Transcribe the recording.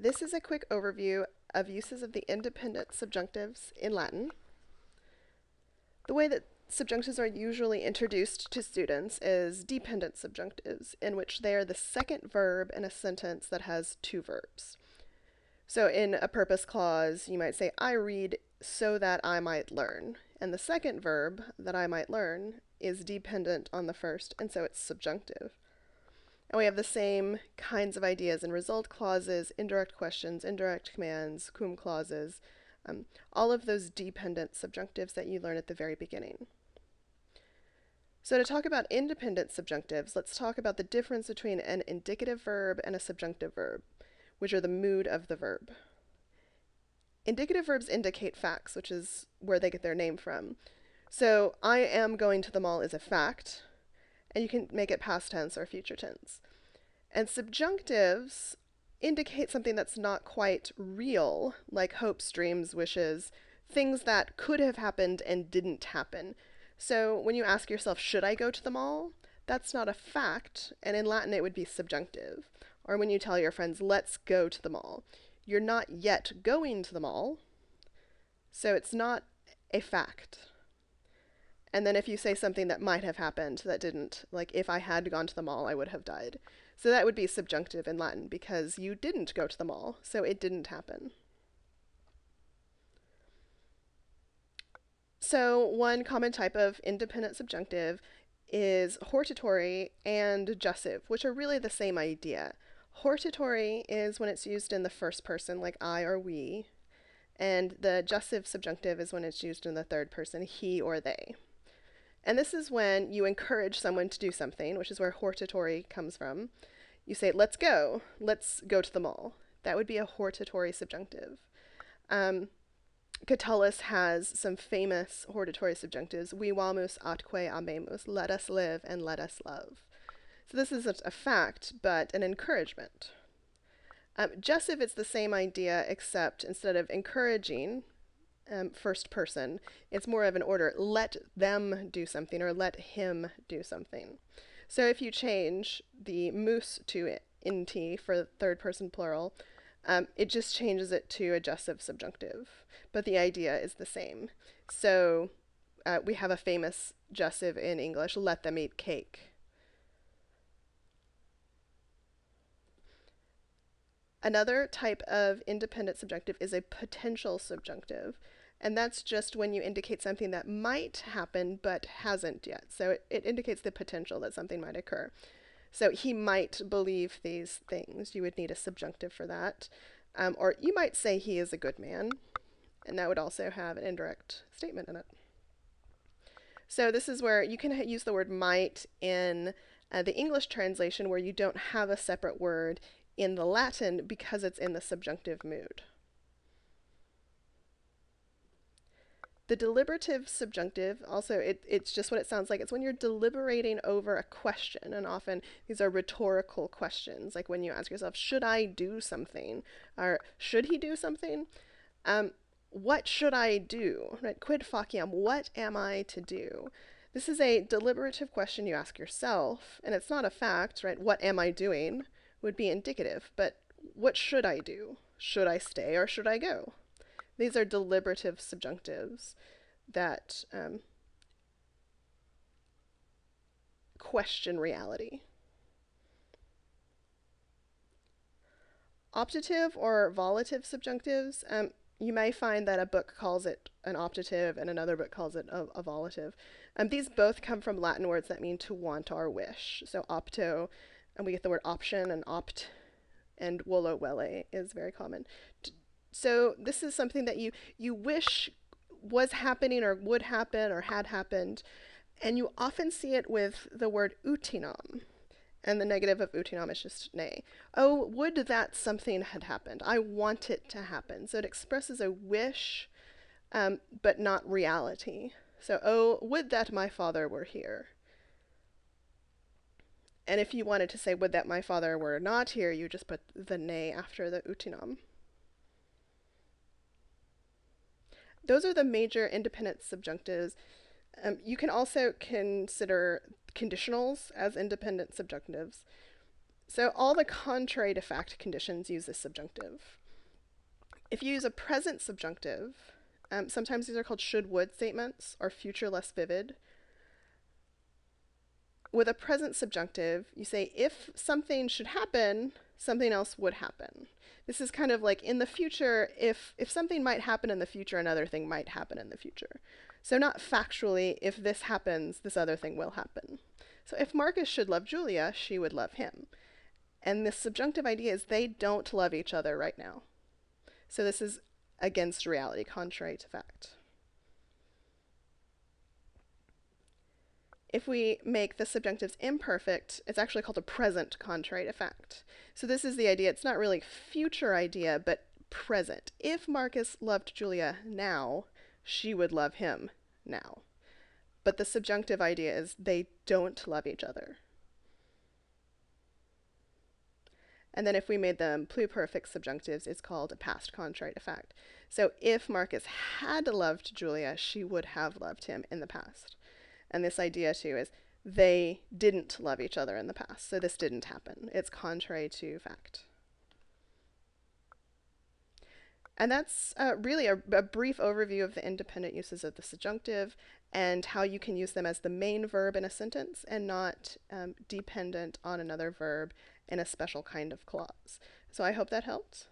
This is a quick overview of uses of the independent subjunctives in Latin. The way that subjunctives are usually introduced to students is dependent subjunctives, in which they are the second verb in a sentence that has two verbs. So in a purpose clause, you might say, I read so that I might learn. And the second verb, that I might learn, is dependent on the first, and so it's subjunctive. And we have the same kinds of ideas in result clauses, indirect questions, indirect commands, cum clauses, all of those dependent subjunctives that you learn at the very beginning. So to talk about independent subjunctives, let's talk about the difference between an indicative verb and a subjunctive verb, which are the mood of the verb. Indicative verbs indicate facts, which is where they get their name from. So I am going to the mall is a fact, and you can make it past tense or future tense. And subjunctives indicate something that's not quite real, like hopes, dreams, wishes, things that could have happened and didn't happen. So when you ask yourself, should I go to the mall? That's not a fact, and in Latin it would be subjunctive. Or when you tell your friends, let's go to the mall. You're not yet going to the mall, so it's not a fact. And then if you say something that might have happened that didn't, like if I had gone to the mall, I would have died. So that would be subjunctive in Latin because you didn't go to the mall, so it didn't happen. So one common type of independent subjunctive is hortatory and jussive, which are really the same idea. Hortatory is when it's used in the first person, like I or we, and the jussive subjunctive is when it's used in the third person, he or they. And this is when you encourage someone to do something, which is where hortatory comes from. You say, let's go to the mall. That would be a hortatory subjunctive. Catullus has some famous hortatory subjunctives, vivamus atque amemus, let us live and let us love. So this isn't a fact, but an encouragement. Jussive, it's the same idea, except instead of encouraging, first person, it's more of an order. Let them do something or let him do something. So if you change the mus to int for third person plural, it just changes it to a jussive subjunctive, but the idea is the same. So we have a famous jussive in English, let them eat cake. Another type of independent subjunctive is a potential subjunctive, and that's just when you indicate something that might happen but hasn't yet. So it indicates the potential that something might occur. So he might believe these things. You would need a subjunctive for that. Or you might say he is a good man, and that would also have an indirect statement in it. So this is where you can use the word might in the English translation where you don't have a separate word in the Latin because it's in the subjunctive mood. The deliberative subjunctive, also, it's just what it sounds like. It's when you're deliberating over a question, and often these are rhetorical questions, like when you ask yourself, should I do something? Or should he do something? What should I do? Right? Quid faciem, what am I to do? This is a deliberative question you ask yourself, and it's not a fact, right? What am I doing would be indicative, but what should I do? Should I stay or should I go? These are deliberative subjunctives that question reality. Optative or volative subjunctives, you may find that a book calls it an optative and another book calls it a volative. These both come from Latin words that mean to want or wish. So opto, and we get the word option, and opt, and volo velle is very common. So this is something that you wish was happening or would happen or had happened, and you often see it with the word utinam. And the negative of utinam is just nay. Oh, would that something had happened. I want it to happen. So it expresses a wish, but not reality. So, oh, would that my father were here. And if you wanted to say, would that my father were not here, you just put the nay after the utinam. Those are the major independent subjunctives. You can also consider conditionals as independent subjunctives. So all the contrary to fact conditions use this subjunctive. If you use a present subjunctive, sometimes these are called should-would statements or future less vivid. With a present subjunctive, you say if something should happen, something else would happen. This is kind of like in the future, if something might happen in the future, another thing might happen in the future. So not factually, if this happens, this other thing will happen. So if Marcus should love Julia, she would love him. And this subjunctive idea is they don't love each other right now. So this is against reality, contrary to fact. If we make the subjunctives imperfect, it's actually called a present contrary to fact. So this is the idea, it's not really future idea, but present. If Marcus loved Julia now, she would love him now. But the subjunctive idea is they don't love each other. And then if we made them pluperfect subjunctives, it's called a past contrary to fact. So if Marcus had loved Julia, she would have loved him in the past. And this idea, too, is they didn't love each other in the past, so this didn't happen. It's contrary to fact. And that's really a brief overview of the independent uses of the subjunctive and how you can use them as the main verb in a sentence and not dependent on another verb in a special kind of clause. So I hope that helped.